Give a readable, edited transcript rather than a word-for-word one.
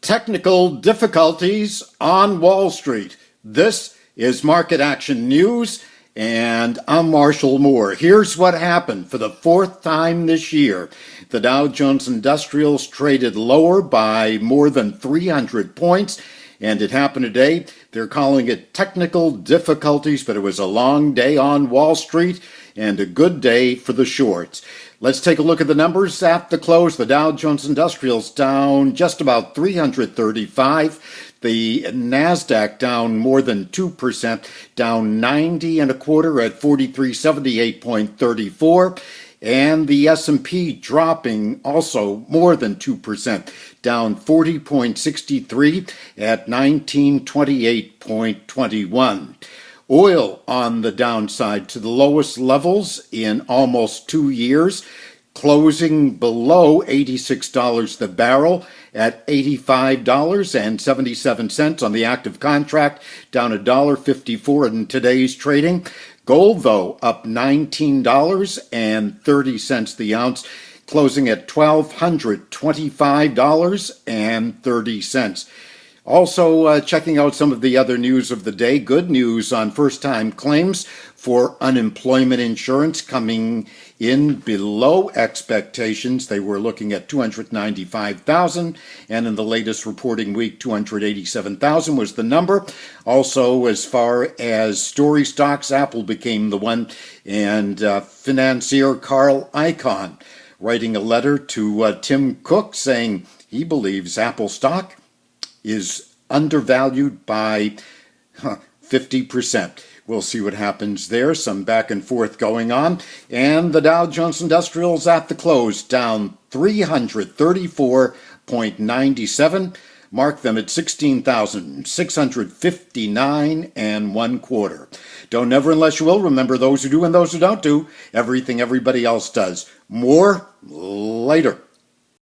Technical difficulties on Wall Street. This is Market Action News, and I'm Marshall Moore. Here's what happened for the fourth time this year. The Dow Jones Industrials traded lower by more than 300 points, and it happened today. They're calling it technical difficulties, but it was a long day on Wall Street and a good day for the shorts. Let's take a look at the numbers at the close. The Dow Jones Industrials down just about 335. The NASDAQ down more than 2%, down 90 and a quarter at 4378.34. And the S&P dropping also more than 2%, down 40.63 at 1928.21. Oil on the downside to the lowest levels in almost 2 years, closing below $86 the barrel at $85.77 on the active contract, down $1.54 in today's trading. Gold, though, up $19.30 the ounce, closing at $1,225.30. Also, checking out some of the other news of the day. Good news on first-time claims for unemployment insurance coming in below expectations. They were looking at 295,000, and in the latest reporting week, 287,000 was the number. Also, as far as story stocks, Apple became the one, and financier Carl Icahn writing a letter to Tim Cook saying he believes Apple stock is undervalued by 50%. We'll see what happens there. Some back and forth going on. And the Dow Jones Industrials at the close down 334.97. Mark them at 16,659 and 1/4. Don't never unless you will. Remember those who do and those who don't do everything everybody else does. More later.